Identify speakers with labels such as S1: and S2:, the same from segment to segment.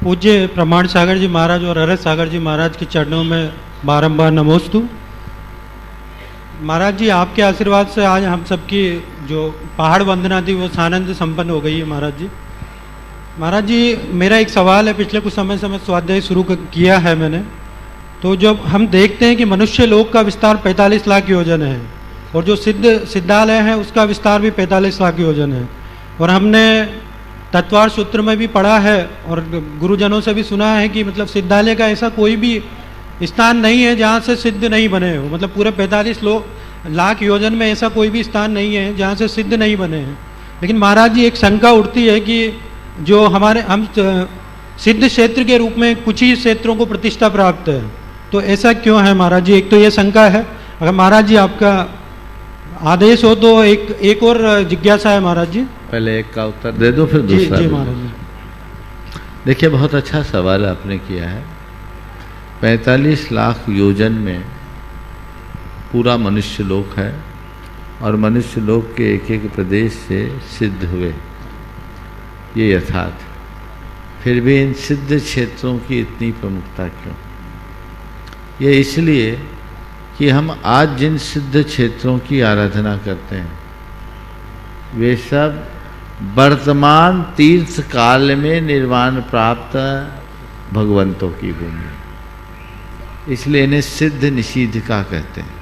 S1: पूज्य प्रमाण सागर जी महाराज और हरत सागर जी महाराज के चरणों में बारंबार नमोस्तु। महाराज जी, आपके आशीर्वाद से आज हम सबकी जो पहाड़ वंदना थी वो सानंद संपन्न हो गई है। महाराज जी, मेरा एक सवाल है। पिछले कुछ समय से मैं स्वाध्याय शुरू किया है मैंने, तो जब हम देखते हैं कि मनुष्य लोक का विस्तार 45 लाख योजन है और जो सिद्धालय है उसका विस्तार भी 45 लाख योजन है, और हमने तत्वार सूत्र में भी पढ़ा है और गुरुजनों से भी सुना है कि मतलब सिद्धालय का ऐसा कोई भी स्थान नहीं है जहाँ से सिद्ध नहीं बने हो। मतलब पूरे 45 लाख योजन में ऐसा कोई भी स्थान नहीं है जहाँ से सिद्ध नहीं बने हैं। लेकिन महाराज जी, एक शंका उठती है कि जो हम सिद्ध क्षेत्र के रूप में कुछ ही क्षेत्रों को प्रतिष्ठा प्राप्त है, तो ऐसा क्यों है महाराज जी? एक तो ये शंका है। अगर महाराज जी आपका आदेश हो तो एक और जिज्ञासा है महाराज जी।
S2: पहले एक का उत्तर दे दो, फिर दूसरा।
S1: जी महाराज जी।
S2: देखिए, बहुत अच्छा सवाल आपने किया है। 45 लाख योजन में पूरा मनुष्य लोक है और मनुष्य लोक के एक एक प्रदेश से सिद्ध हुए, ये यथार्थ। फिर भी इन सिद्ध क्षेत्रों की इतनी प्रमुखता क्यों? ये इसलिए कि हम आज जिन सिद्ध क्षेत्रों की आराधना करते हैं वे सब वर्तमान तीर्थ काल में निर्वाण प्राप्त भगवंतों की भूमि, इसलिए इन्हें सिद्ध निषिद्धका कहते हैं।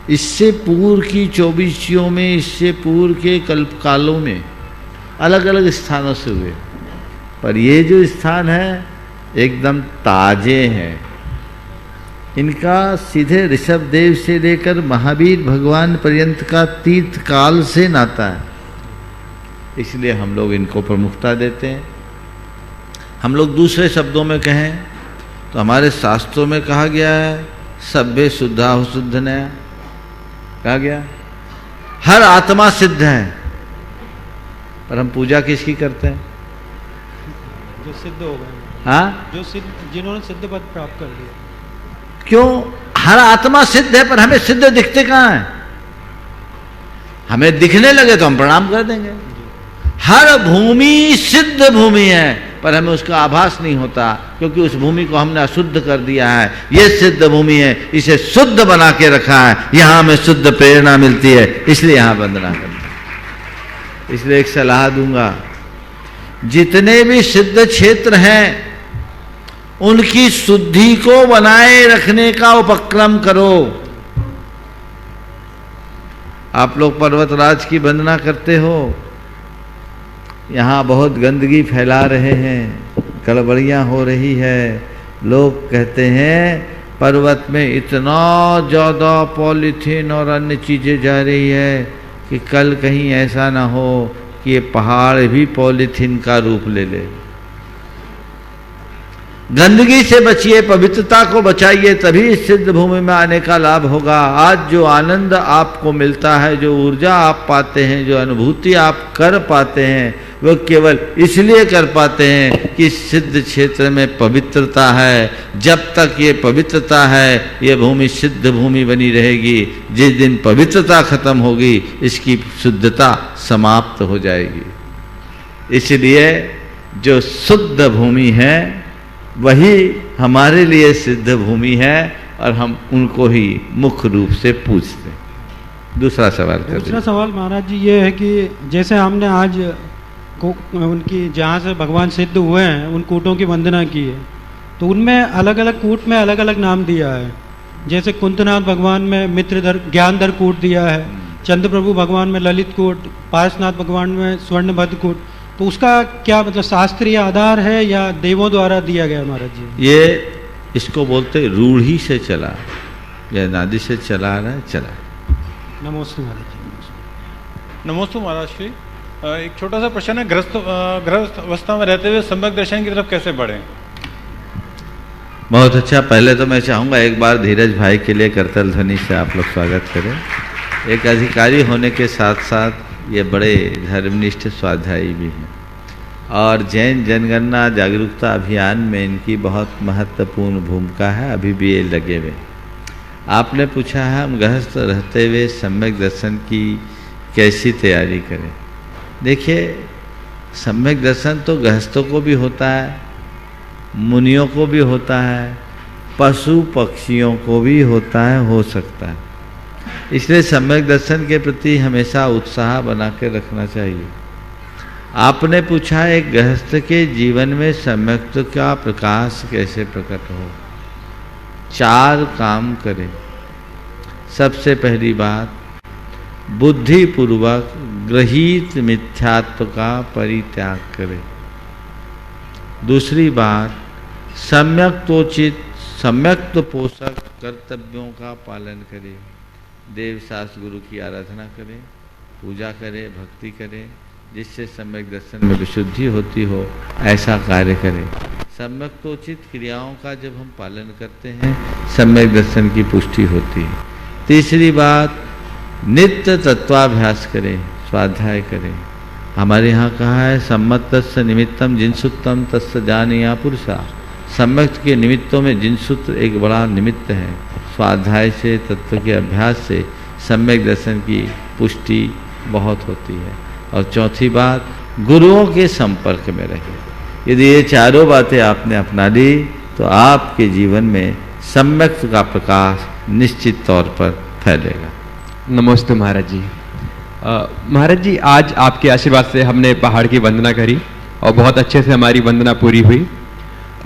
S2: इससे पूर्व की 24 में, इससे पूर्व के कल्प कालों में अलग अलग स्थानों से हुए, पर ये जो स्थान है एकदम ताजे हैं। इनका सीधे ऋषभ देव से लेकर महावीर भगवान पर्यंत का तीर्थ काल से नाता है, इसलिए हम लोग इनको प्रमुखता देते हैं। हम लोग दूसरे शब्दों में कहें तो हमारे शास्त्रों में कहा गया है सभ्य शुद्धा हो शुद्ध नया, कहा गया हर आत्मा सिद्ध है, पर हम पूजा किसकी करते हैं?
S1: जो सिद्ध हो गए।
S2: हाँ,
S1: जिन्होंने सिद्ध पद प्राप्त कर लिया।
S2: क्यों? हर आत्मा सिद्ध है, पर हमें सिद्ध दिखते कहाँ हैं? हमें दिखने लगे तो हम प्रणाम कर देंगे। हर भूमि सिद्ध भूमि है, पर हमें उसका आभास नहीं होता, क्योंकि उस भूमि को हमने अशुद्ध कर दिया है। ये सिद्ध भूमि है, इसे शुद्ध बना के रखा है, यहाँ हमें शुद्ध प्रेरणा मिलती है, इसलिए यहाँ वंदना करते हैं। इसलिए एक सलाह दूंगा, जितने भी सिद्ध क्षेत्र हैं उनकी शुद्धि को बनाए रखने का उपक्रम करो। आप लोग पर्वतराज की वंदना करते हो, यहाँ बहुत गंदगी फैला रहे हैं, गड़बड़ियाँ हो रही है। लोग कहते हैं पर्वत में इतना ज़्यादा पॉलीथीन और अन्य चीज़ें जा रही है कि कल कहीं ऐसा ना हो कि ये पहाड़ भी पॉलीथीन का रूप ले ले। गंदगी से बचिए, पवित्रता को बचाइए, तभी इस सिद्ध भूमि में आने का लाभ होगा। आज जो आनंद आपको मिलता है, जो ऊर्जा आप पाते हैं, जो अनुभूति आप कर पाते हैं, वो केवल इसलिए कर पाते हैं कि सिद्ध क्षेत्र में पवित्रता है। जब तक ये पवित्रता है ये भूमि सिद्ध भूमि बनी रहेगी। जिस दिन पवित्रता खत्म होगी इसकी शुद्धता समाप्त हो जाएगी। इसलिए जो शुद्ध भूमि है वही हमारे लिए सिद्ध भूमि है और हम उनको ही मुख्य रूप से पूछते हैं। दूसरा सवाल कर।
S1: दूसरा सवाल महाराज जी ये है कि जैसे हमने आज उनकी जहाँ से भगवान सिद्ध हुए हैं उन कूटों की वंदना की है, तो उनमें अलग अलग कूट में अलग अलग नाम दिया है। जैसे कुंतनाथ भगवान में मित्रधर ज्ञानधर कूट दिया है, चंद्र प्रभु भगवान में ललित कूट, पार्श्वनाथ भगवान में स्वर्णभद्र कूट, तो उसका क्या मतलब शास्त्रीय आधार है या देवों द्वारा दिया गया महाराज जी?
S2: ये इसको बोलते रूढ़ी से चला या नादि से चला रहा है, चला।
S1: नमस्ते महाराज जी।
S3: नमस्ते महाराज जी। एक छोटा सा प्रश्न है, गृहस्थ अवस्था में रहते हुए सम्यक दर्शन की तरफ कैसे बढ़ें?
S2: बहुत अच्छा। पहले तो मैं चाहूँगा एक बार धीरज भाई के लिए करतल ध्वनि से आप लोग स्वागत करें। एक अधिकारी होने के साथ साथ ये बड़े धर्मनिष्ठ स्वाध्यायी भी हैं और जैन जनगणना जागरूकता अभियान में इनकी बहुत महत्वपूर्ण भूमिका है। अभी भी ये लगे हुए। आपने पूछा है हम गृहस्थ रहते हुए सम्यक दर्शन की कैसी तैयारी करें। देखिए, सम्यक दर्शन तो गृहस्थों को भी होता है मुनियों को भी होता है, पशु पक्षियों को भी होता है, हो सकता है। इसलिए सम्यक दर्शन के प्रति हमेशा उत्साह बना के रखना चाहिए। आपने पूछा एक गृहस्थ के जीवन में सम्यक का प्रकाश कैसे प्रकट हो। 4 काम करें। सबसे पहली बात, बुद्धिपूर्वक गृहीत मिथ्यात्व का परित्याग करें। दूसरी बात, सम्यक्त पोषक कर्तव्यों का पालन करें। देव शास्त्र गुरु की आराधना करें, पूजा करें, भक्ति करें, जिससे सम्यक दर्शन में विशुद्धि होती हो, ऐसा कार्य करें। सम्यक्तोचित क्रियाओं का जब हम पालन करते हैं, सम्यक दर्शन की पुष्टि होती है। तीसरी बात, नित्य तत्वाभ्यास करें, स्वाध्याय करें। हमारे यहाँ कहा है सम्मत तस्य निमित्तम जिनसूत्रम तस्य जानीया पुरुषा। सम्यक के निमित्तों में जिनसूत्र एक बड़ा निमित्त है। स्वाध्याय से, तत्व के अभ्यास से सम्यक दर्शन की पुष्टि बहुत होती है। और चौथी बात, गुरुओं के संपर्क में रहिए। यदि ये चारों बातें आपने अपना ली तो आपके जीवन में सम्यक का प्रकाश निश्चित तौर पर फैलेगा।
S4: नमस्ते महाराज जी। महाराज जी, आज आपके आशीर्वाद से हमने पहाड़ की वंदना करी और बहुत अच्छे से हमारी वंदना पूरी हुई।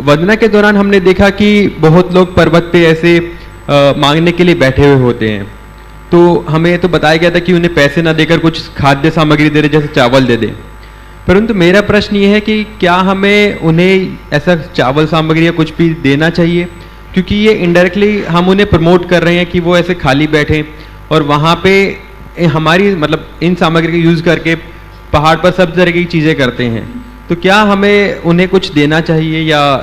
S4: वंदना के दौरान हमने देखा कि बहुत लोग पर्वत पे ऐसे मांगने के लिए बैठे हुए होते हैं। तो हमें तो बताया गया था कि उन्हें पैसे ना देकर कुछ खाद्य सामग्री दे दे, जैसे चावल दे दें। परंतु मेरा प्रश्न ये है कि क्या हमें उन्हें ऐसा चावल सामग्री या कुछ भी देना चाहिए, क्योंकि ये इनडायरेक्टली हम उन्हें प्रमोट कर रहे हैं कि वो ऐसे खाली बैठें और वहाँ पे हमारी मतलब इन सामग्री का यूज़ करके पहाड़ पर सब तरह की चीज़ें करते हैं। तो क्या हमें उन्हें कुछ देना चाहिए या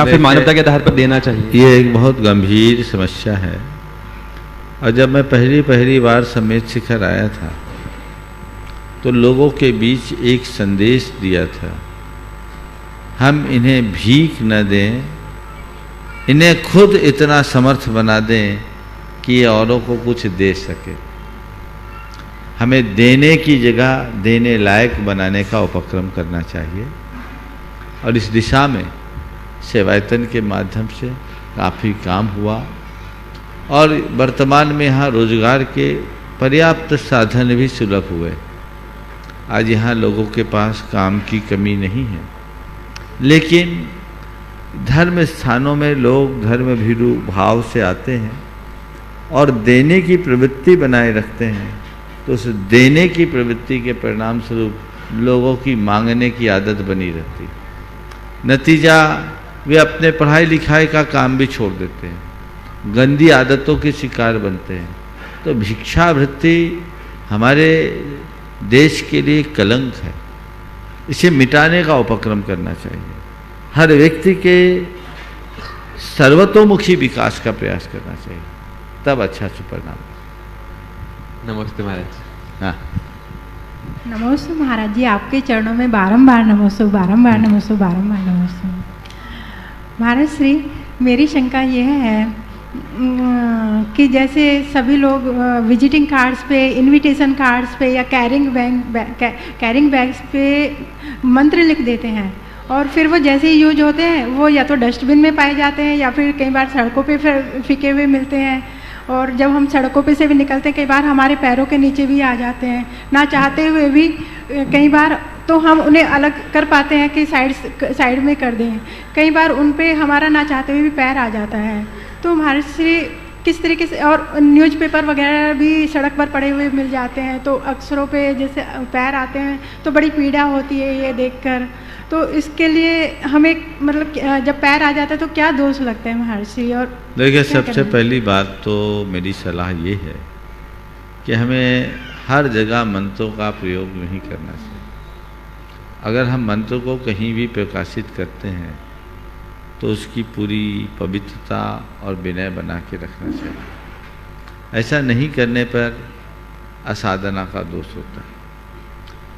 S4: फिर मानवता के आधार पर देना चाहिए?
S2: ये एक बहुत गंभीर समस्या है। और जब मैं पहली बार समेत शिखर आया था तो लोगों के बीच एक संदेश दिया था, हम इन्हें भीख न दें, इन्हें खुद इतना समर्थ बना दें कि ये औरों को कुछ दे सके। हमें देने की जगह देने लायक बनाने का उपक्रम करना चाहिए। और इस दिशा में सेवायतन के माध्यम से काफ़ी काम हुआ और वर्तमान में यहाँ रोजगार के पर्याप्त साधन भी सुलभ हुए। आज यहाँ लोगों के पास काम की कमी नहीं है, लेकिन धर्म स्थानों में लोग धर्म भीरू भाव से आते हैं और देने की प्रवृत्ति बनाए रखते हैं। तो उस देने की प्रवृत्ति के परिणाम स्वरूप लोगों की मांगने की आदत बनी रहती है। नतीजा, वे अपने पढ़ाई लिखाई का काम भी छोड़ देते हैं, गंदी आदतों के शिकार बनते हैं। तो भिक्षावृत्ति हमारे देश के लिए कलंक है, इसे मिटाने का उपक्रम करना चाहिए। हर व्यक्ति के सर्वतोमुखी विकास का प्रयास करना चाहिए, तब अच्छा सुपरिणाम।
S4: नमस्ते महाराज।
S2: हाँ,
S5: नमस्ते महाराज जी, आपके चरणों में बारंबार नमस्ते, बारंबार नमस्ते, बारंबार नमस्ते। महाराज श्री, मेरी शंका यह है कि जैसे सभी लोग विजिटिंग कार्ड्स पे, इनविटेशन कार्ड्स पे या कैरिंग बैग्स पे मंत्र लिख देते हैं और फिर वो जैसे ही यूज होते हैं वो या तो डस्टबिन में पाए जाते हैं या फिर कई बार सड़कों पे फिर फेंके हुए मिलते हैं। और जब हम सड़कों पे से भी निकलते हैं कई बार हमारे पैरों के नीचे भी आ जाते हैं, ना चाहते हुए भी कई बार तो हम उन्हें अलग कर पाते हैं कि साइड में कर दें। कई बार उन पे हमारा ना चाहते हुए भी पैर आ जाता है। तो हमारे से किस तरीके से, और न्यूज़पेपर वगैरह भी सड़क पर पड़े हुए मिल जाते हैं, तो अक्षरों पे जैसे पैर आते हैं तो बड़ी पीड़ा होती है ये देखकर। तो इसके लिए हमें मतलब जब पैर आ जाता है तो क्या दोष लगता है महर्षि? और
S2: देखिए, सबसे पहली बात तो मेरी सलाह ये है कि हमें हर जगह मंत्रों का प्रयोग नहीं करना चाहिए। अगर हम मंत्र को कहीं भी प्रकाशित करते हैं तो उसकी पूरी पवित्रता और विनय बना के रखना चाहिए। ऐसा नहीं करने पर असाधना का दोष होता है।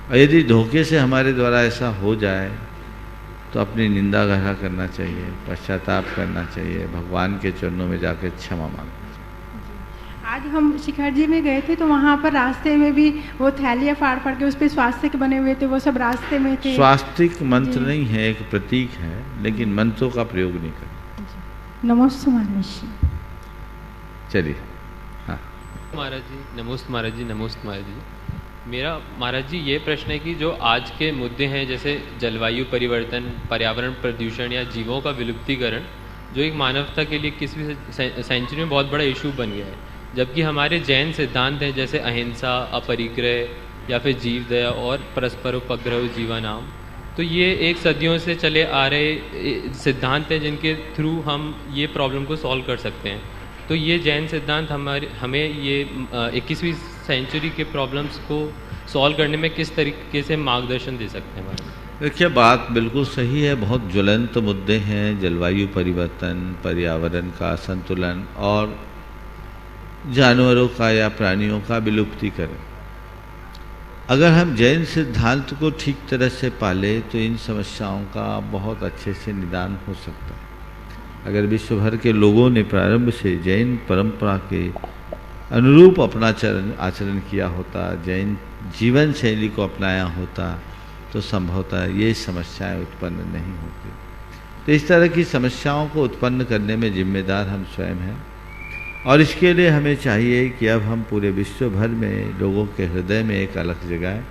S2: और यदि धोखे से हमारे द्वारा ऐसा हो जाए तो अपनी निंदा ग्रहण करना चाहिए, पश्चाताप करना चाहिए, भगवान के चरणों में जाकर क्षमा मांगना चाहिए।
S5: आज हम शिखर जी में गए थे तो वहाँ पर रास्ते में भी वो थैलियाँ फाड़ फाड़ के उस पर स्वास्तिक बने हुए थे, वो सब रास्ते में थे।
S2: स्वास्तिक मंत्र नहीं है, एक प्रतीक है, लेकिन मंत्रों का प्रयोग नहीं करना।
S5: नमोस्तु महाराज जी।
S2: चलिए। हाँ
S6: महाराज जी, नमोस्तु महाराज जी, नमोस्तु महाराज जी। मेरा महाराज जी ये प्रश्न है कि जो आज के मुद्दे हैं जैसे जलवायु परिवर्तन, पर्यावरण प्रदूषण या जीवों का विलुप्तीकरण, जो एक मानवता के लिए 21वीं सेंचुरी में बहुत बड़ा इशू बन गया है, जबकि हमारे जैन सिद्धांत हैं जैसे अहिंसा, अपरिग्रह या फिर जीव दया और परस्पर उपग्रह जीवानाम, तो ये एक सदियों से चले आ रहे सिद्धांत हैं जिनके थ्रू हम ये प्रॉब्लम को सॉल्व कर सकते हैं। तो ये जैन सिद्धांत हमें ये 21वीं सेंचुरी के प्रॉब्लम्स को सॉल्व करने में किस तरीके से मार्गदर्शन दे सकते हैं हमारे?
S2: देखिए, बात बिल्कुल सही है। बहुत ज्वलंत मुद्दे हैं, जलवायु परिवर्तन, पर्यावरण का संतुलन और जानवरों का या प्राणियों का विलुप्तीकरण। अगर हम जैन सिद्धांत को ठीक तरह से पाले तो इन समस्याओं का बहुत अच्छे से निदान हो सकता है। अगर विश्व भर के लोगों ने प्रारंभ से जैन परंपरा के अनुरूप अपना आचरण किया होता, जैन जीवन शैली को अपनाया होता, तो संभवतः ये समस्याएं उत्पन्न नहीं होती। तो इस तरह की समस्याओं को उत्पन्न करने में जिम्मेदार हम स्वयं हैं, और इसके लिए हमें चाहिए कि अब हम पूरे विश्व भर में लोगों के हृदय में एक अलग जगह,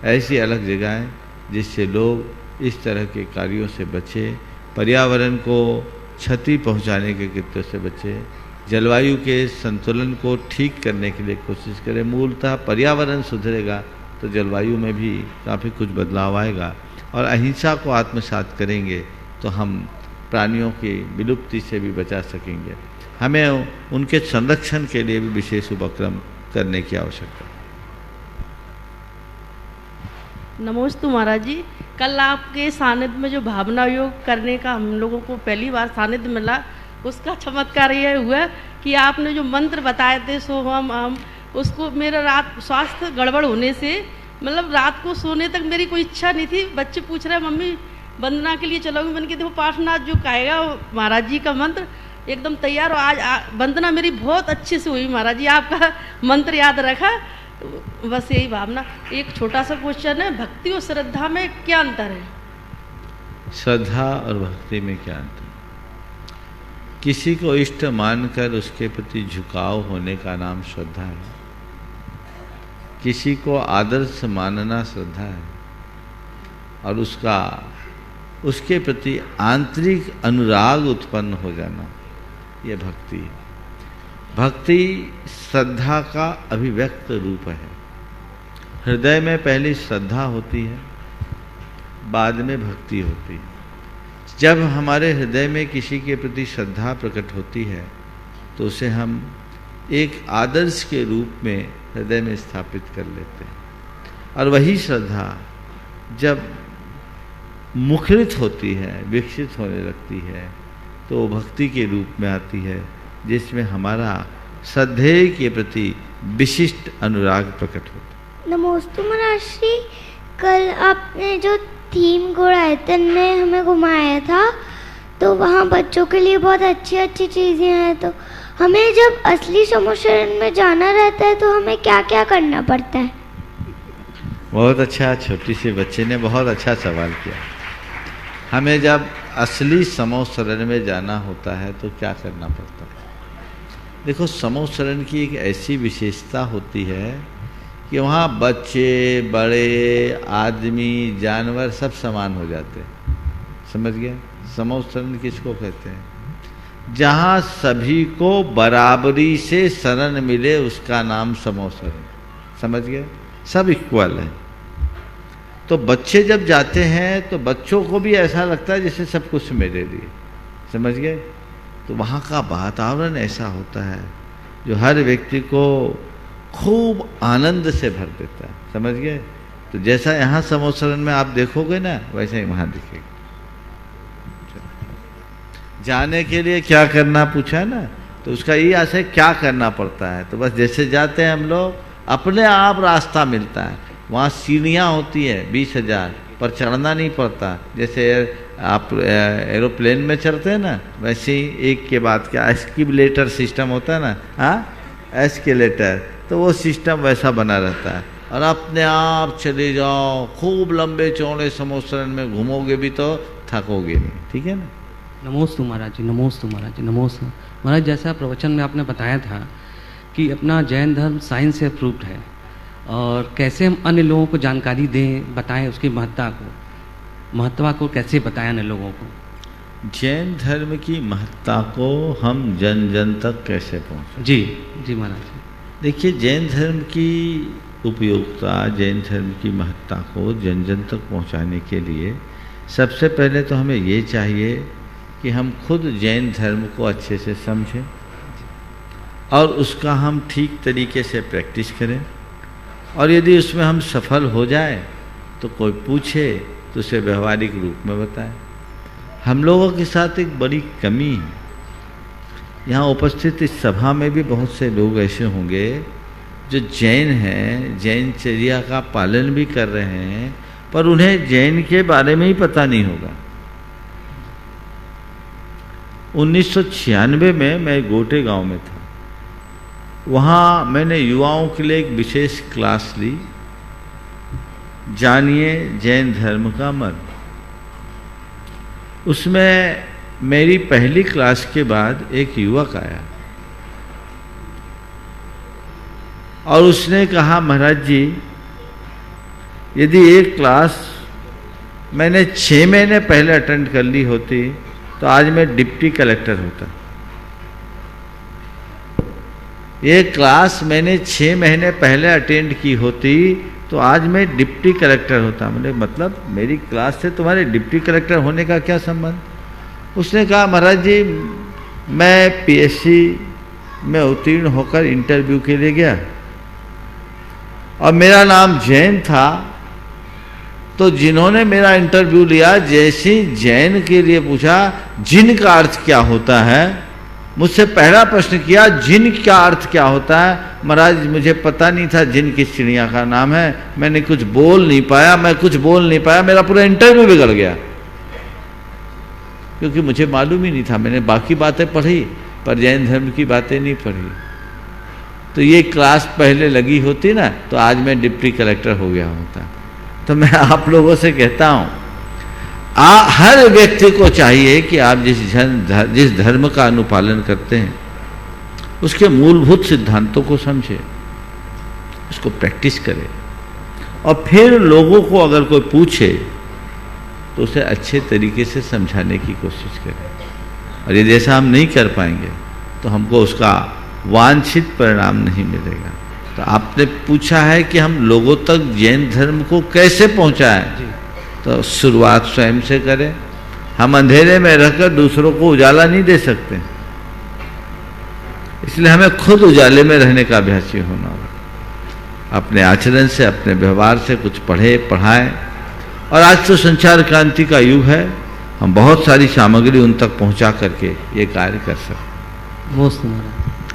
S2: ऐसी अलग जगह जिससे लोग इस तरह के कार्यों से बचे, पर्यावरण को क्षति पहुंचाने के कृत्यों से बचे, जलवायु के संतुलन को ठीक करने के लिए कोशिश करें। मूलतः पर्यावरण सुधरेगा तो जलवायु में भी काफ़ी कुछ बदलाव आएगा, और अहिंसा को आत्मसात करेंगे तो हम प्राणियों की विलुप्ति से भी बचा सकेंगे। हमें उनके संरक्षण के लिए भी विशेष उपक्रम करने की आवश्यकता है।
S7: नमोस्तु महाराज जी, कल आपके सानिध्य में जो भावना योग करने का हम लोगों को पहली बार सानिध्य मिला, उसका चमत्कार ये हुआ कि आपने जो मंत्र बताए थे सो हम उसको, मेरा रात स्वास्थ्य गड़बड़ होने से मतलब रात को सोने तक मेरी कोई इच्छा नहीं थी। बच्चे पूछ रहे हैं मम्मी वंदना के लिए चलोगे, मैंने कहा देखो पार्श्वनाथ जो कहेगा महाराज जी का मंत्र एकदम तैयार हो। आज वंदना मेरी बहुत अच्छे से हुई महाराज जी, आपका मंत्र याद रखा, बस यही भावना। एक छोटा सा क्वेश्चन है, भक्ति और श्रद्धा में क्या अंतर है?
S2: श्रद्धा और भक्ति में क्या अंतर? किसी को इष्ट मानकर उसके प्रति झुकाव होने का नाम श्रद्धा है। किसी को आदर्श मानना श्रद्धा है, और उसके प्रति आंतरिक अनुराग उत्पन्न हो जाना, यह भक्ति है। भक्ति श्रद्धा का अभिव्यक्त रूप है। हृदय में पहले श्रद्धा होती है, बाद में भक्ति होती है। जब हमारे हृदय में किसी के प्रति श्रद्धा प्रकट होती है तो उसे हम एक आदर्श के रूप में हृदय में स्थापित कर लेते हैं, और वही श्रद्धा जब मुखरित होती है, विकसित होने लगती है, तो भक्ति के रूप में आती है, जिसमें हमारा श्रद्धेय के प्रति विशिष्ट अनुराग प्रकट होता है।
S8: नमोस्तु महाराज श्री, कल आपने जो थीम गुड़ायतन में हमें घुमाया था तो वहाँ बच्चों के लिए बहुत अच्छी अच्छी चीज़ें हैं, तो हमें जब असली समुद्र में जाना रहता है तो हमें क्या क्या करना पड़ता है?
S2: बहुत अच्छा, छोटी सी बच्चे ने बहुत अच्छा सवाल किया। हमें जब असली समूह शरण में जाना होता है तो क्या करना पड़ता है? देखो, समूह शरण की एक ऐसी विशेषता होती है कि वहाँ बच्चे, बड़े, आदमी, जानवर सब समान हो जाते हैं। समझ गए? समूह शरण किसको कहते हैं? जहाँ सभी को बराबरी से शरण मिले उसका नाम समूह शरण। समझ गए? सब इक्वल है। तो बच्चे जब जाते हैं तो बच्चों को भी ऐसा लगता है जैसे सब कुछ मेरे लिए। समझ गए? तो वहाँ का वातावरण ऐसा होता है जो हर व्यक्ति को खूब आनंद से भर देता है। समझ गए? तो जैसा यहाँ समूह शरण में आप देखोगे ना, वैसा ही वहाँ दिखेगा। जाने के लिए क्या करना पूछा ना, तो उसका ये आशय क्या करना पड़ता है। तो बस जैसे जाते हैं हम लोग, अपने आप रास्ता मिलता है। वहाँ सीढ़ियाँ होती है 20,000, पर चढ़ना नहीं पड़ता। जैसे आप एरोप्लेन में चढ़ते हैं ना, वैसे ही एक के बाद क्या एस्केलेटर सिस्टम होता है ना, हाँ, एस्केलेटर, तो वो सिस्टम वैसा बना रहता है। और अपने आप चले जाओ, खूब लंबे चौड़े समोसरन में घूमोगे भी तो थकोगे नहीं। ठीक है ना?
S9: नमोस्तु महाराज जी, नमोस्तु महाराज जी, नमोस्तु महाराज। जैसा प्रवचन में आपने बताया था कि अपना जैन धर्म साइंस से अप्रूव्ड है, और कैसे हम अन्य लोगों को जानकारी दें, बताएं उसकी महत्ता को कैसे बताएं अन्य लोगों को?
S2: जैन धर्म की महत्ता को हम जन जन तक कैसे पहुँचाएं?
S9: जी जी महाराज।
S2: देखिए, जैन धर्म की उपयोगिता, जैन धर्म की महत्ता को जन जन तक पहुँचाने के लिए सबसे पहले तो हमें ये चाहिए कि हम खुद जैन धर्म को अच्छे से समझें और उसका हम ठीक तरीके से प्रैक्टिस करें। और यदि उसमें हम सफल हो जाए तो कोई पूछे तो उसे व्यवहारिक रूप में बताएं। हम लोगों के साथ एक बड़ी कमी है। यहाँ उपस्थित इस सभा में भी बहुत से लोग ऐसे होंगे जो जैन हैं, जैनचर्या का पालन भी कर रहे हैं, पर उन्हें जैन के बारे में ही पता नहीं होगा। 1996 में मैं गोटे गांव में था। वहाँ मैंने युवाओं के लिए एक विशेष क्लास ली, जानिए जैन धर्म का मर्म। उसमें मेरी पहली क्लास के बाद एक युवक आया और उसने कहा, महाराज जी, यदि एक क्लास मैंने 6 महीने पहले अटेंड कर ली होती तो आज मैं डिप्टी कलेक्टर होता। ये क्लास मैंने 6 महीने पहले अटेंड की होती तो आज मैं डिप्टी कलेक्टर होता। मतलब मेरी क्लास से तुम्हारे डिप्टी कलेक्टर होने का क्या संबंध? उसने कहा, महाराज जी, मैं पीएससी में उत्तीर्ण होकर इंटरव्यू के लिए गया और मेरा नाम जैन था, तो जिन्होंने मेरा इंटरव्यू लिया, जैसे जैन के लिए पूछा जिन का अर्थ क्या होता है, मुझसे पहला प्रश्न किया जिन का अर्थ क्या होता है। महाराज, मुझे पता नहीं था जिन किस चिड़िया का नाम है, मैंने कुछ बोल नहीं पाया, मेरा पूरा इंटरव्यू बिगड़ गया, क्योंकि मुझे मालूम ही नहीं था। मैंने बाकी बातें पढ़ी पर जैन धर्म की बातें नहीं पढ़ी। तो ये क्लास पहले लगी होती ना तो आज मैं डिप्टी कलेक्टर हो गया होता। तो मैं आप लोगों से कहता हूँ, हर व्यक्ति को चाहिए कि आप जिस धर्म का अनुपालन करते हैं उसके मूलभूत सिद्धांतों को समझे, उसको प्रैक्टिस करें, और फिर लोगों को अगर कोई पूछे तो उसे अच्छे तरीके से समझाने की कोशिश करें। और यदि ऐसा हम नहीं कर पाएंगे तो हमको उसका वांछित परिणाम नहीं मिलेगा। तो आपने पूछा है कि हम लोगों तक जैन धर्म को कैसे पहुंचाएं, तो शुरुआत स्वयं से करें। हम अंधेरे में रहकर दूसरों को उजाला नहीं दे सकते, इसलिए हमें खुद उजाले में रहने का अभ्यासी होना होगा। अपने आचरण से, अपने व्यवहार से कुछ पढ़ाएं। और आज तो संचार क्रांति का युग है, हम बहुत सारी सामग्री उन तक पहुंचा करके ये कार्य कर सकते।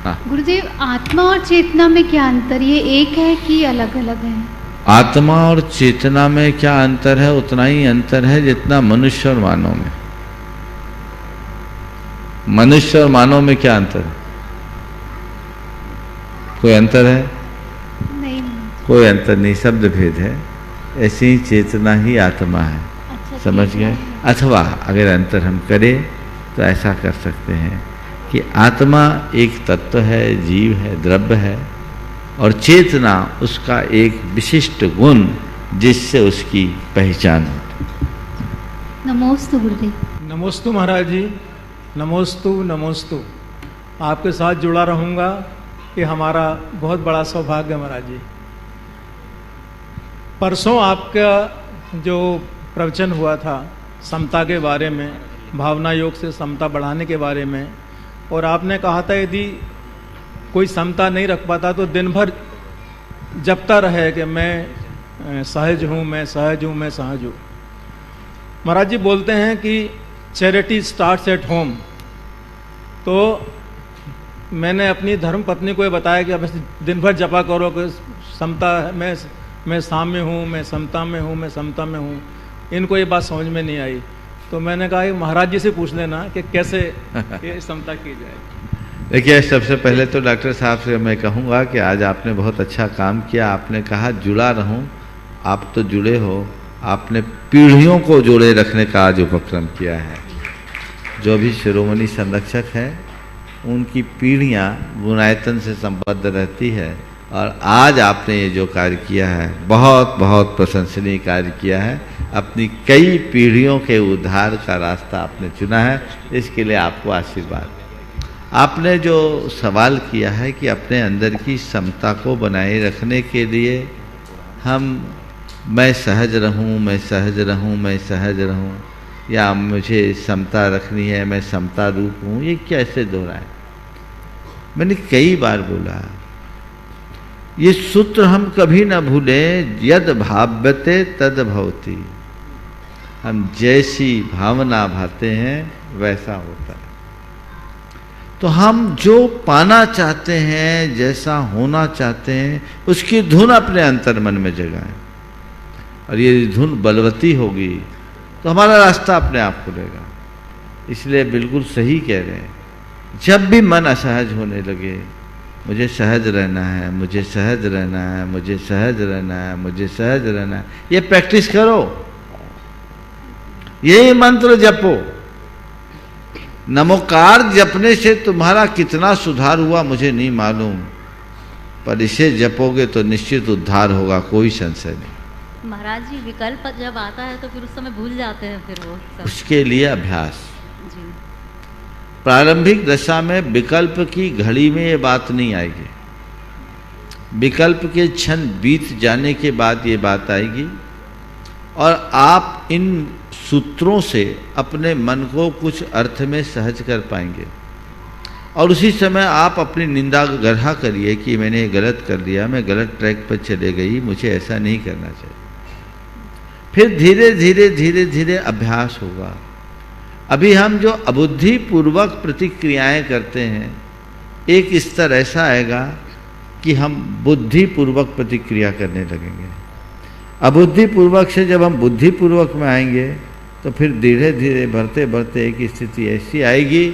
S2: हाँ
S10: गुरुदेव, आत्मा और चेतना में क्या अंतर, ये एक है कि अलग अलग है?
S2: आत्मा और चेतना में क्या अंतर है? उतना ही अंतर है जितना मनुष्य और मानव में। मनुष्य और मानव में क्या अंतर है? कोई अंतर है?
S10: नहीं।
S2: कोई अंतर नहीं, शब्द भेद है। ऐसी ही चेतना ही आत्मा है।
S10: अच्छा,
S2: समझ गए? अथवा अगर अंतर हम करें तो ऐसा कर सकते हैं कि आत्मा एक तत्व है, जीव है, द्रव्य है, और चेतना उसका एक विशिष्ट गुण जिससे उसकी पहचान होती।
S10: नमोस्तु गुरुदेव।
S3: नमोस्तु महाराज जी, नमोस्तु नमोस्तु। आपके साथ जुड़ा रहूँगा, ये हमारा बहुत बड़ा सौभाग्य है महाराज जी। परसों आपका जो प्रवचन हुआ था समता के बारे में, भावना योग से समता बढ़ाने के बारे में, और आपने कहा था यदि कोई समता नहीं रख पाता तो दिन भर जपता रहे कि मैं सहज हूँ, मैं सहज हूँ, मैं सहज हूँ। महाराज जी बोलते हैं कि चैरिटी स्टार्ट्स एट होम। तो मैंने अपनी धर्म पत्नी को ये बताया कि अब दिन भर जपा करो कि समता है, मैं साम्य हूँ, मैं समता में हूँ, मैं समता में हूँ। इनको ये बात समझ में नहीं आई, तो मैंने कहा महाराज जी से पूछ लेना कि कैसे ये समता की जाए।
S2: देखिए, सबसे पहले तो डॉक्टर साहब से मैं कहूँगा कि आज आपने बहुत अच्छा काम किया। आपने कहा जुड़ा रहूं, आप तो जुड़े हो। आपने पीढ़ियों को जोड़े रखने का आज उपक्रम किया है। जो भी शिरोमणि संरक्षक है उनकी पीढ़ियाँ गुणायतन से संबद्ध रहती है, और आज आपने ये जो कार्य किया है बहुत बहुत प्रशंसनीय कार्य किया है। अपनी कई पीढ़ियों के उद्धार का रास्ता आपने चुना है, इसके लिए आपको आशीर्वाद। आपने जो सवाल किया है कि अपने अंदर की समता को बनाए रखने के लिए मैं सहज रहूं, मैं सहज रहूं, मैं सहज रहूं, या मुझे समता रखनी है, मैं समता रूप हूँ, ये कैसे दोहराएं? मैंने कई बार बोला, ये सूत्र हम कभी ना भूलें। यद भाव्यते तद भवति। हम जैसी भावना भाते हैं वैसा होता है। तो हम जो पाना चाहते हैं, जैसा होना चाहते हैं, उसकी धुन अपने अंतर मन में जगाएं, और ये धुन बलवती होगी तो हमारा रास्ता अपने आप खुलेगा। इसलिए बिल्कुल सही कह रहे हैं, जब भी मन असहज होने लगे, मुझे सहज रहना है, मुझे सहज रहना है, मुझे सहज रहना है, मुझे सहज रहना है, ये प्रैक्टिस करो, यही मंत्र जपो। नमोकार जपने से तुम्हारा कितना सुधार हुआ मुझे नहीं मालूम, पर इसे जपोगे तो निश्चित उद्धार होगा, कोई संशय नहीं।
S11: महाराज जी, विकल्प जब आता है तो फिर उस समय भूल जाते हैं फिर वो सब।
S2: उसके लिए अभ्यास।
S11: जी।
S2: प्रारंभिक दशा में विकल्प की घड़ी में ये बात नहीं आएगी, विकल्प के क्षण बीत जाने के बाद ये बात आएगी, और आप इन सूत्रों से अपने मन को कुछ अर्थ में सहज कर पाएंगे। और उसी समय आप अपनी निंदा गढ़ा करिए कि मैंने ये गलत कर लिया, मैं गलत ट्रैक पर चले गई, मुझे ऐसा नहीं करना चाहिए। फिर धीरे धीरे धीरे धीरे अभ्यास होगा। अभी हम जो अबुद्धिपूर्वक प्रतिक्रियाएं करते हैं, एक स्तर ऐसा आएगा कि हम बुद्धिपूर्वक प्रतिक्रिया करने लगेंगे। अबुद्धिपूर्वक से जब हम बुद्धिपूर्वक में आएंगे तो फिर धीरे धीरे बढ़ते बढ़ते एक स्थिति ऐसी आएगी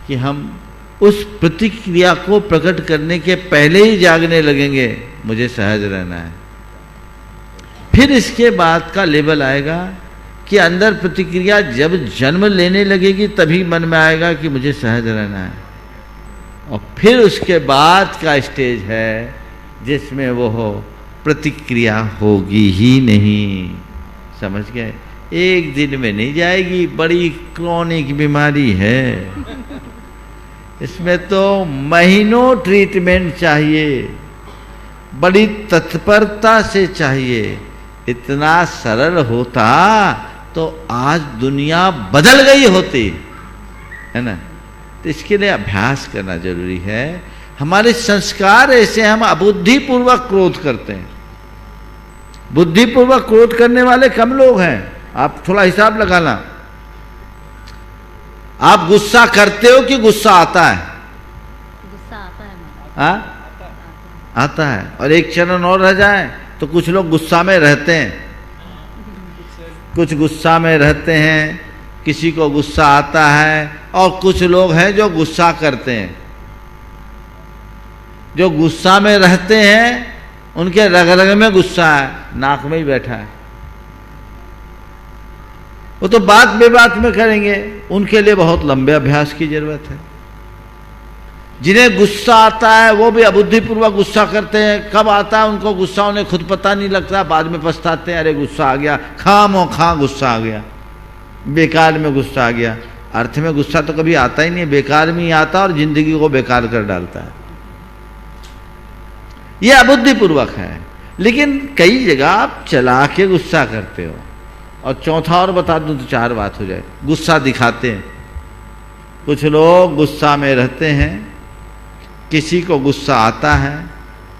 S2: कि हम उस प्रतिक्रिया को प्रकट करने के पहले ही जागने लगेंगे, मुझे सहज रहना है। फिर इसके बाद का लेवल आएगा कि अंदर प्रतिक्रिया जब जन्म लेने लगेगी तभी मन में आएगा कि मुझे सहज रहना है। और फिर उसके बाद का स्टेज है जिसमें वो प्रतिक्रिया होगी ही नहीं। समझ गए? एक दिन में नहीं जाएगी, बड़ी क्रॉनिक बीमारी है, इसमें तो महीनों ट्रीटमेंट चाहिए, बड़ी तत्परता से चाहिए। इतना सरल होता तो आज दुनिया बदल गई होती है ना। तो इसके लिए अभ्यास करना जरूरी है। हमारे संस्कार ऐसे, हम अबुद्धिपूर्वक क्रोध करते हैं। बुद्धिपूर्वक क्रोध करने वाले कम लोग हैं। आप थोड़ा हिसाब लगाना, आप गुस्सा करते हो कि गुस्सा आता है?
S11: गुस्सा आता है।
S2: हाँ, आता है। और एक चरण और रह जाए तो कुछ लोग गुस्सा में रहते हैं, कुछ गुस्सा में रहते हैं, किसी को गुस्सा आता है, और कुछ लोग हैं जो गुस्सा करते हैं। जो गुस्सा में रहते हैं उनके रग रग में गुस्सा है, नाक में ही बैठा है। वो तो बात बेबात में करेंगे, उनके लिए बहुत लंबे अभ्यास की जरूरत है। जिन्हें गुस्सा आता है वो भी अबुद्धिपूर्वक गुस्सा करते हैं। कब आता है उनको गुस्सा, उन्हें खुद पता नहीं लगता, बाद में पछताते हैं, अरे गुस्सा आ गया, खामोखा गुस्सा आ गया, बेकार में गुस्सा आ गया। अर्थ में गुस्सा तो कभी आता ही नहीं, बेकार में ही आता और जिंदगी को बेकार कर डालता है। ये अबुद्धिपूर्वक है। लेकिन कई जगह आप चला के गुस्सा करते हो। और चौथा और बता दूं तो 4 बात हो जाए। गुस्सा दिखाते हैं। कुछ लोग गुस्सा में रहते हैं, किसी को गुस्सा आता है,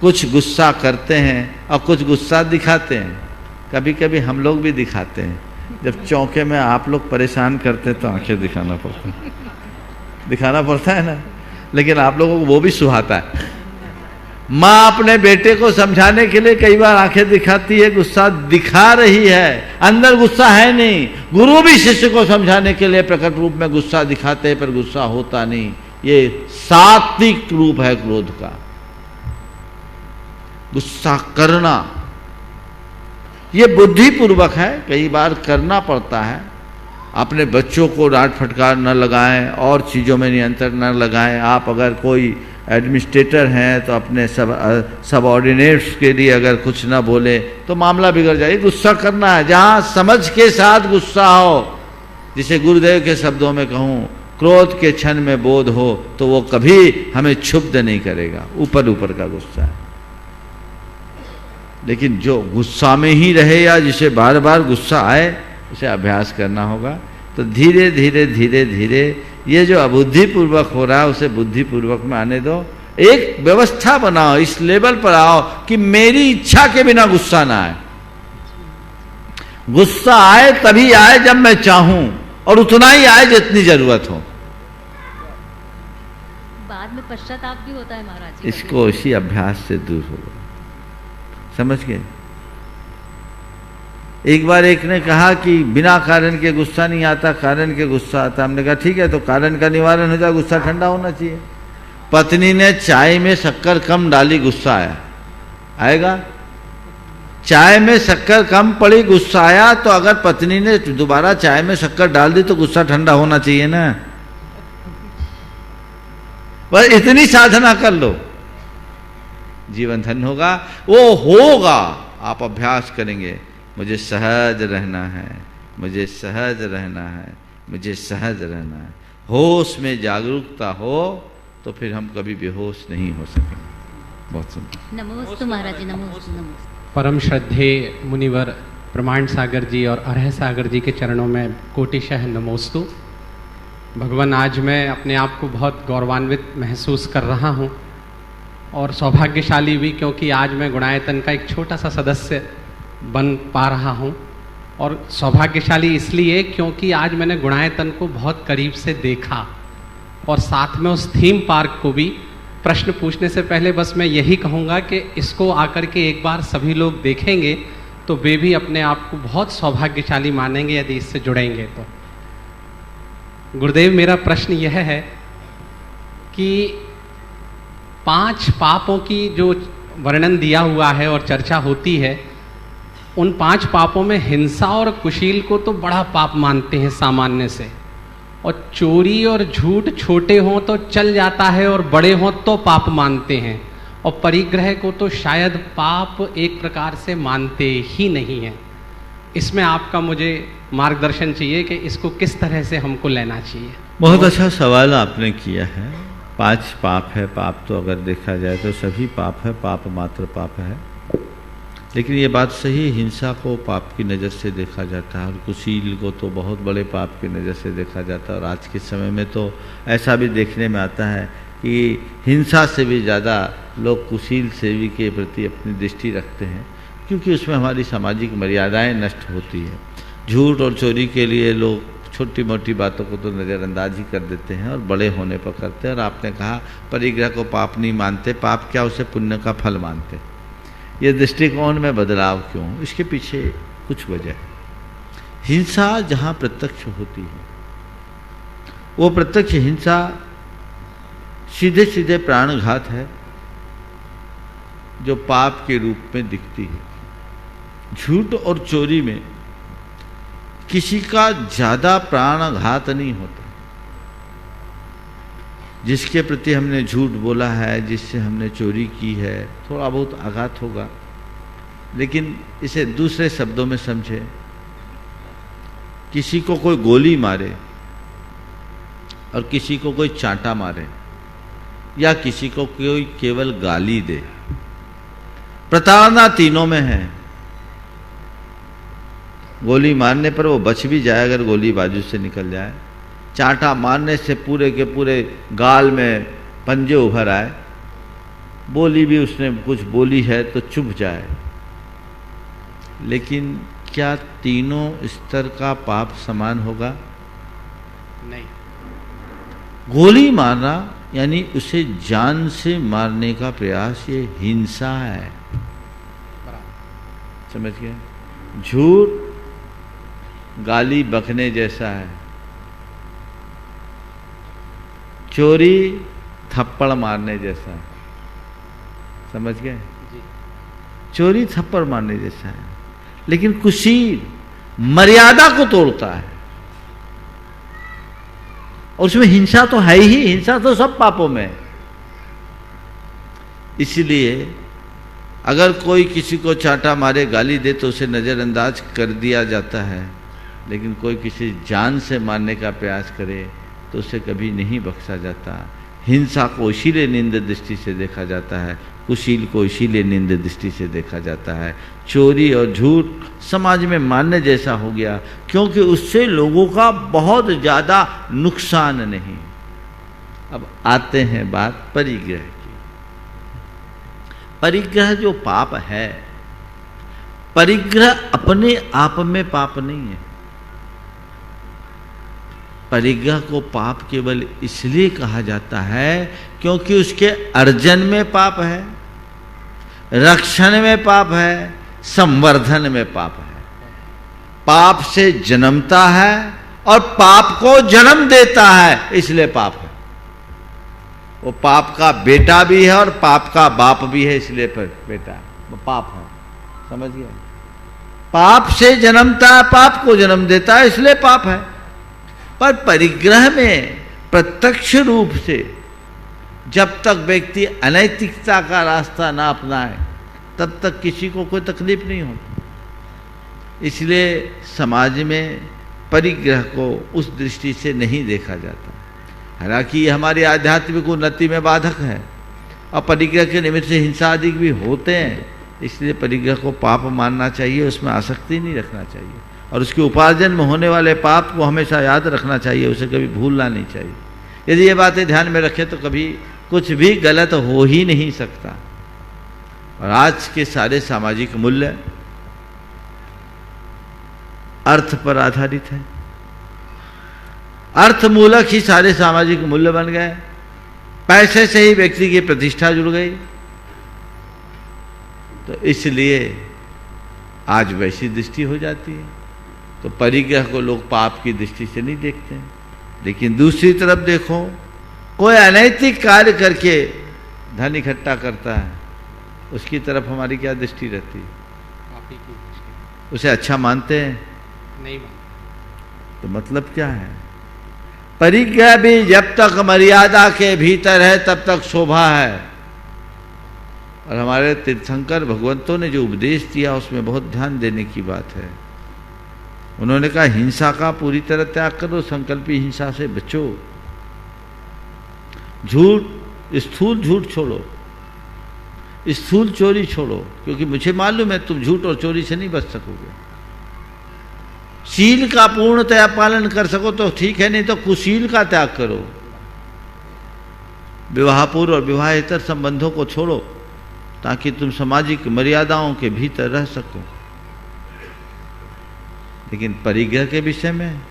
S2: कुछ गुस्सा करते हैं और कुछ गुस्सा दिखाते हैं। कभी कभी हम लोग भी दिखाते हैं। जब चौके में आप लोग परेशान करते हैं तो आंखें दिखाना पड़ता है, दिखाना पड़ता है ना। लेकिन आप लोगों को वो भी सुहाता है। माँ अपने बेटे को समझाने के लिए कई बार आंखें दिखाती है, गुस्सा दिखा रही है, अंदर गुस्सा है नहीं। गुरु भी शिष्य को समझाने के लिए प्रकट रूप में गुस्सा दिखाते हैं, पर गुस्सा होता नहीं। ये सात्विक रूप है क्रोध का। गुस्सा करना ये बुद्धिपूर्वक है, कई बार करना पड़ता है। अपने बच्चों को डांट फटकार न लगाएं और चीज़ों में नियंत्रण न लगाएं। आप अगर कोई एडमिनिस्ट्रेटर हैं तो अपने सबऑर्डिनेट्स के लिए अगर कुछ ना बोले तो मामला बिगड़ जाए। गुस्सा करना है, जहाँ समझ के साथ गुस्सा हो, जिसे गुरुदेव के शब्दों में कहूँ, क्रोध के क्षण में बोध हो, तो वो कभी हमें क्षुब्ध नहीं करेगा। ऊपर ऊपर का गुस्सा है। लेकिन जो गुस्सा में ही रहे या जिसे बार बार गुस्सा आए, उसे अभ्यास करना होगा। तो धीरे धीरे धीरे धीरे ये जो अबुद्धिपूर्वक हो रहा है उसे बुद्धिपूर्वक में आने दो। एक व्यवस्था बनाओ, इस लेवल पर आओ कि मेरी इच्छा के बिना गुस्सा ना आए। गुस्सा आए तभी आए जब मैं चाहूं, और उतना ही आए जितनी जरूरत हो।
S11: बाद में पश्चाताप भी होता है महाराज जी।
S2: इसको इसी अभ्यास से दूर होगा, समझ गए। एक बार एक ने कहा कि बिना कारण के गुस्सा नहीं आता, कारण के गुस्सा आता। हमने कहा ठीक है, तो कारण का निवारण हो जाए, गुस्सा ठंडा होना चाहिए। पत्नी ने चाय में शक्कर कम डाली, गुस्सा आया, आएगा? चाय में शक्कर कम पड़ी, गुस्सा आया। तो अगर पत्नी ने दोबारा चाय में शक्कर डाल दी तो गुस्सा ठंडा होना चाहिए ना। बस इतनी साधना कर लो, जीवन धन्य होगा। वो होगा, आप अभ्यास करेंगे। मुझे सहज रहना है, मुझे सहज रहना है, मुझे सहज रहना है। होश में जागरूकता हो तो फिर हम कभी बेहोश नहीं हो सकेंगे। बहुत सुंदर।
S11: नमोस्तु महाराज जी, नमोस्तु नमोस्तु।
S12: परम श्रद्धेय मुनिवर प्रमाण सागर जी और अरह सागर जी के चरणों में कोटिशः नमोस्तु। भगवान, आज मैं अपने आप को बहुत गौरवान्वित महसूस कर रहा हूँ और सौभाग्यशाली भी, क्योंकि आज मैं गुणायतन का एक छोटा सा सदस्य बन पा रहा हूँ। और सौभाग्यशाली इसलिए क्योंकि आज मैंने गुणायतन को बहुत करीब से देखा, और साथ में उस थीम पार्क को भी। प्रश्न पूछने से पहले बस मैं यही कहूँगा कि इसको आकर के एक बार सभी लोग देखेंगे तो वे भी अपने आप को बहुत सौभाग्यशाली मानेंगे यदि इससे जुड़ेंगे तो। गुरुदेव, मेरा प्रश्न यह है कि 5 पापों की जो वर्णन दिया हुआ है और चर्चा होती है, उन 5 पापों में हिंसा और कुशील को तो बड़ा पाप मानते हैं सामान्य से, और चोरी और झूठ छोटे हों तो चल जाता है और बड़े हों तो पाप मानते हैं, और परिग्रह को तो शायद पाप एक प्रकार से मानते ही नहीं हैं। इसमें आपका मुझे मार्गदर्शन चाहिए कि इसको किस तरह से हमको लेना चाहिए।
S2: बहुत अच्छा सवाल आपने किया है। 5 पाप है। पाप तो अगर देखा जाए तो सभी पाप है, पाप मात्र पाप है। लेकिन ये बात सही, हिंसा को पाप की नज़र से देखा जाता है और कुशील को तो बहुत बड़े पाप की नज़र से देखा जाता है। और आज के समय में तो ऐसा भी देखने में आता है कि हिंसा से भी ज़्यादा लोग कुशील सेवी के प्रति अपनी दृष्टि रखते हैं, क्योंकि उसमें हमारी सामाजिक मर्यादाएं नष्ट होती है। झूठ और चोरी के लिए लोग छोटी मोटी बातों को तो नज़रअंदाज ही कर देते हैं और बड़े होने पर करते हैं। और आपने कहा परिग्रह को पाप नहीं मानते, पाप क्या उसे पुण्य का फल मानते। ये दृष्टिकोण में बदलाव क्यों? इसके पीछे कुछ वजह है। हिंसा जहाँ प्रत्यक्ष होती है, वो प्रत्यक्ष हिंसा सीधे सीधे प्राणघात है, जो पाप के रूप में दिखती है। झूठ और चोरी में किसी का ज़्यादा प्राणघात नहीं होता। जिसके प्रति हमने झूठ बोला है, जिससे हमने चोरी की है, थोड़ा बहुत आघात होगा। लेकिन इसे दूसरे शब्दों में समझे, किसी को कोई गोली मारे और किसी को कोई चांटा मारे, या किसी को कोई केवल गाली दे, प्रताड़ना तीनों में है। गोली मारने पर वो बच भी जाए अगर गोली बाजू से निकल जाए, चांटा मारने से पूरे के पूरे गाल में पंजे उभर आए, बोली भी उसने कुछ बोली है तो चुभ जाए। लेकिन क्या तीनों स्तर का पाप समान होगा?
S12: नहीं।
S2: गोली मारना यानी उसे जान से मारने का प्रयास, ये हिंसा है। समझ गए? झूठ गाली बकने जैसा है, चोरी थप्पड़ मारने जैसा है, समझ गए? चोरी थप्पड़ मारने जैसा है, लेकिन कुशील मर्यादा को तोड़ता है। और उसमें हिंसा तो है ही, हिंसा तो सब पापों में है। इसलिए अगर कोई किसी को चाटा मारे, गाली दे तो उसे नज़रअंदाज कर दिया जाता है, लेकिन कोई किसी जान से मारने का प्रयास करे तो उसे कभी नहीं बख्शा जाता। हिंसा को इसीलिए निंद दृष्टि से देखा जाता है, कुशील को इसीलिए निंद दृष्टि से देखा जाता है। चोरी और झूठ समाज में मानने जैसा हो गया, क्योंकि उससे लोगों का बहुत ज़्यादा नुकसान नहीं। अब आते हैं बात परिग्रह की। परिग्रह जो पाप है, परिग्रह अपने आप में पाप नहीं है। परिग्रह को पाप केवल इसलिए कहा जाता है क्योंकि उसके अर्जन में पाप है, रक्षण में पाप है, संवर्धन में पाप है। पाप से जन्मता है और पाप को जन्म देता है, इसलिए पाप है। वो पाप का बेटा भी है और पाप का बाप भी है, इसलिए बेटा वो पाप है। समझ गए? पाप से जन्मता है, पाप को जन्म देता है, इसलिए पाप है। पर परिग्रह में प्रत्यक्ष रूप से जब तक व्यक्ति अनैतिकता का रास्ता ना अपनाए तब तक किसी को कोई तकलीफ नहीं होती। इसलिए समाज में परिग्रह को उस दृष्टि से नहीं देखा जाता। हालांकि ये हमारी आध्यात्मिक उन्नति में बाधक है और परिग्रह के निमित्त से हिंसा आदि भी होते हैं, इसलिए परिग्रह को पाप मानना चाहिए, उसमें आसक्ति नहीं रखना चाहिए और उसके उपार्जन में होने वाले पाप को हमेशा याद रखना चाहिए, उसे कभी भूलना नहीं चाहिए। यदि ये बातें ध्यान में रखें तो कभी कुछ भी गलत हो ही नहीं सकता। और आज के सारे सामाजिक मूल्य अर्थ पर आधारित है, अर्थ मूलक ही सारे सामाजिक मूल्य बन गए। पैसे से ही व्यक्ति की प्रतिष्ठा जुड़ गई, तो इसलिए आज वैसी दृष्टि हो जाती है। तो परिग्रह को लोग पाप की दृष्टि से नहीं देखते हैं। लेकिन दूसरी तरफ देखो, कोई अनैतिक कार्य करके धन इकट्ठा करता है, उसकी तरफ हमारी क्या दृष्टि रहती है? उसे अच्छा मानते हैं?
S12: नहीं मानते।
S2: तो मतलब क्या है? परिग्रह भी जब तक मर्यादा के भीतर है तब तक शोभा है। और हमारे तीर्थंकर भगवंतों ने जो उपदेश दिया उसमें बहुत ध्यान देने की बात है। उन्होंने कहा हिंसा का पूरी तरह त्याग करो, संकल्पी हिंसा से बचो, झूठ, स्थूल झूठ छोड़ो, स्थूल चोरी छोड़ो, क्योंकि मुझे मालूम है तुम झूठ और चोरी से नहीं बच सकोगे। शील का पूर्णतया पालन कर सको तो ठीक है, नहीं तो कुशील का त्याग करो। विवाहपूर्व और विवाहेतर संबंधों को छोड़ो ताकि तुम सामाजिक मर्यादाओं के भीतर रह सको। लेकिन परिग्रह के विषय में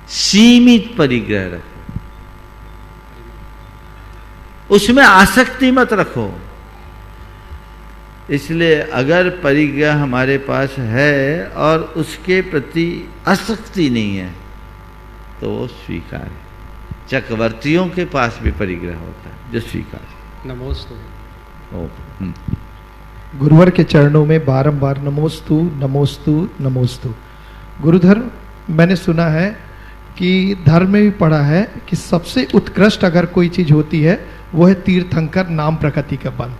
S2: सीमित परिग्रह रखो, उसमें आसक्ति मत रखो। इसलिए अगर परिग्रह हमारे पास है और उसके प्रति आसक्ति नहीं है तो वो स्वीकार है। चक्रवर्तियों के पास भी परिग्रह होता है जो स्वीकार है।
S12: नमोस्तु।
S13: गुरुवर के चरणों में बारंबार नमोस्तु नमोस्तु नमोस्तु। गुरुधर, मैंने सुना है कि धर्म में भी पढ़ा है कि सबसे उत्कृष्ट अगर कोई चीज होती है वो है तीर्थंकर नाम प्रकृति का बंध,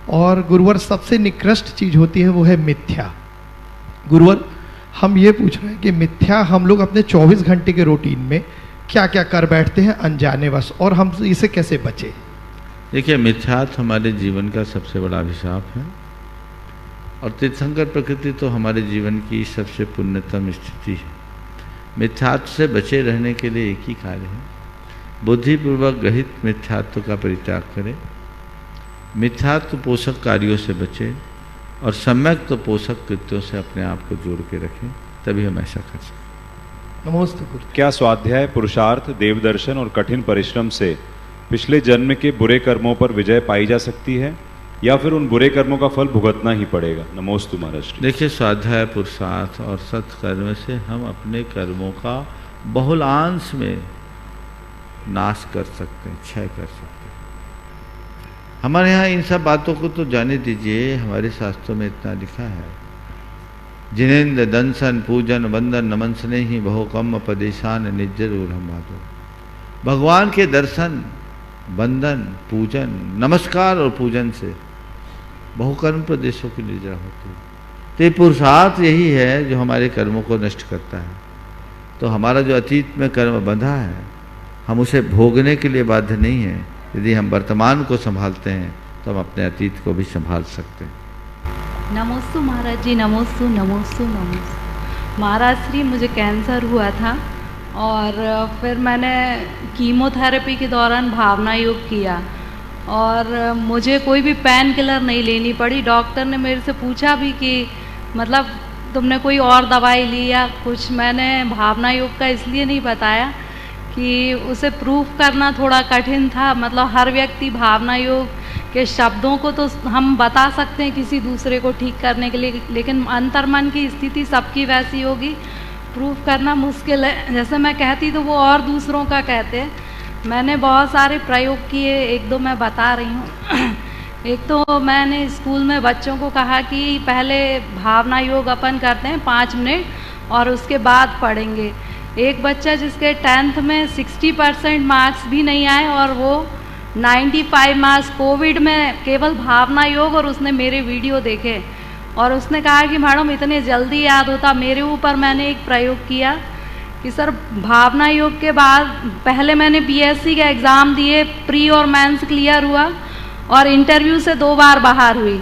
S13: और गुरुवर सबसे निकृष्ट चीज होती है वो है मिथ्या। गुरुवर, हम ये पूछ रहे हैं कि मिथ्या हम लोग अपने 24 घंटे के रूटीन में क्या क्या कर बैठते हैं अनजाने वश, और हम इसे कैसे बचे?
S2: देखिए, मिथ्यात्व हमारे जीवन का सबसे बड़ा अभिशाप है और तीर्थंकर प्रकृति तो हमारे जीवन की सबसे पुण्यतम स्थिति है। मिथ्यात्व से बचे रहने के लिए एक ही कार्य है, बुद्धिपूर्वक गहित मिथ्यात्व का परित्याग करें, मिथ्यात्व पोषक कार्यों से बचें और सम्यक तो पोषक कृत्यों से अपने आप को जोड़ के रखें, तभी हम ऐसा कर सकते।
S13: नमस्ते गुरु।
S14: क्या स्वाध्याय, पुरुषार्थ, देवदर्शन और कठिन परिश्रम से पिछले जन्म के बुरे कर्मों पर विजय पाई जा सकती है या फिर उन बुरे कर्मों का फल भुगतना ही पड़ेगा? नमोस्तु महाराज।
S2: देखिए, स्वाध्याय, पुरुषार्थ और सत्कर्म से हम अपने कर्मों का बहुलांश में नाश कर सकते हैं, क्षय कर सकते हैं। हमारे यहाँ इन सब बातों को तो जाने दीजिए, हमारे शास्त्रों में इतना लिखा है, जिनेन्द्र दंसन पूजन वंदन नमन स्नेही बहु कम पदेशान निज्जर हम बातो। भगवान के दर्शन, वंदन, पूजन, नमस्कार और पूजन से बहुकर्म प्रदेशों की निर्जरा होती है। तो ये पुरुषार्थ यही है जो हमारे कर्मों को नष्ट करता है। तो हमारा जो अतीत में कर्म बंधा है, हम उसे भोगने के लिए बाध्य नहीं है। यदि हम वर्तमान को संभालते हैं तो हम अपने अतीत को भी संभाल सकते हैं।
S15: नमोस्तु महाराज जी, नमोस्तु नमोस्तु नमोस्तु। महाराज श्री, मुझे कैंसर हुआ था और फिर मैंने कीमोथेरेपी के दौरान भावना योग किया और मुझे कोई भी पेन किलर नहीं लेनी पड़ी। डॉक्टर ने मेरे से पूछा भी कि मतलब तुमने कोई और दवाई ली या कुछ। मैंने भावना योग का इसलिए नहीं बताया कि उसे प्रूफ करना थोड़ा कठिन था। मतलब हर व्यक्ति भावना योग के शब्दों को तो हम बता सकते हैं किसी दूसरे को ठीक करने के लिए, लेकिन अंतर्मन की स्थिति सबकी वैसी होगी, प्रूफ करना मुश्किल है। जैसे मैं कहती तो वो और दूसरों का कहते। मैंने बहुत सारे प्रयोग किए, एक दो मैं बता रही हूँ। एक तो मैंने स्कूल में बच्चों को कहा कि पहले भावना योग अपन करते हैं 5 मिनट और उसके बाद पढ़ेंगे। एक बच्चा जिसके 10th में 60% मार्क्स भी नहीं आए और वो 95 मार्क्स कोविड में केवल भावना योग, और उसने मेरे वीडियो देखे और उसने कहा कि मैडम इतने जल्दी याद होता। मेरे ऊपर मैंने एक प्रयोग किया कि सर भावना योग के बाद पहले मैंने बीएससी का एग्ज़ाम दिए, प्री और मेंस क्लियर हुआ और इंटरव्यू से 2 बार बाहर हुई।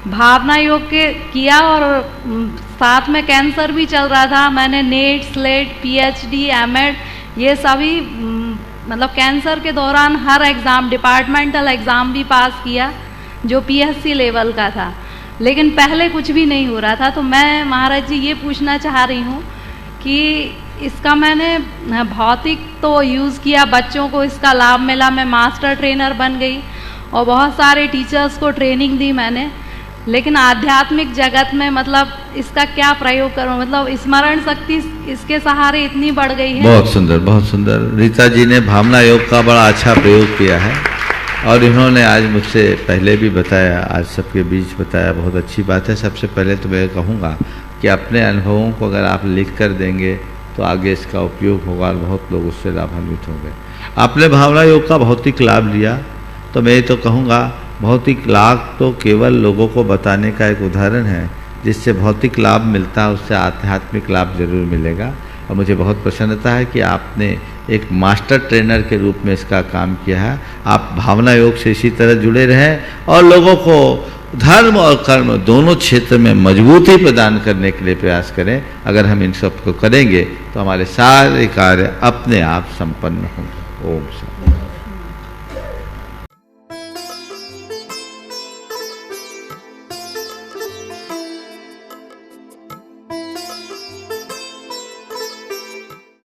S15: भावना योग के किया और साथ में कैंसर भी चल रहा था। मैंने नेट, स्लेट, पीएचडी, एमएड ये सभी मतलब कैंसर के दौरान हर एग्ज़ाम, डिपार्टमेंटल एग्ज़ाम भी पास किया जो पीएचसी लेवल का था, लेकिन पहले कुछ भी नहीं हो रहा था। तो मैं महाराज जी ये पूछना चाह रही हूँ कि इसका मैंने भौतिक तो यूज़ किया, बच्चों को इसका लाभ मिला, मैं मास्टर ट्रेनर बन गई और बहुत सारे टीचर्स को ट्रेनिंग दी मैंने, लेकिन आध्यात्मिक जगत में मतलब इसका क्या प्रयोग करूं? मतलब स्मरण शक्ति इसके सहारे इतनी बढ़ गई है।
S2: बहुत सुंदर, बहुत सुंदर। रीता जी ने भावना योग का बड़ा अच्छा प्रयोग किया है और इन्होंने आज मुझसे पहले भी बताया, आज सबके बीच बताया, बहुत अच्छी बात है। सबसे पहले तो मैं कहूँगा कि अपने अनुभवों को अगर आप लिख कर देंगे तो आगे इसका उपयोग होगा और बहुत लोग उससे लाभान्वित होंगे। आपने भावना योग का भौतिक लाभ लिया, तो मैं तो कहूँगा भौतिक लाभ तो केवल लोगों को बताने का एक उदाहरण है। जिससे भौतिक लाभ मिलता है उससे आध्यात्मिक लाभ जरूर मिलेगा। और मुझे बहुत प्रसन्नता है कि आपने एक मास्टर ट्रेनर के रूप में इसका काम किया है। आप भावना योग से इसी तरह जुड़े रहें और लोगों को धर्म और कर्म दोनों क्षेत्र में मजबूती प्रदान करने के लिए प्रयास करें। अगर हम इन सब को करेंगे तो हमारे सारे कार्य अपने आप संपन्न होंगे। ओम शांति।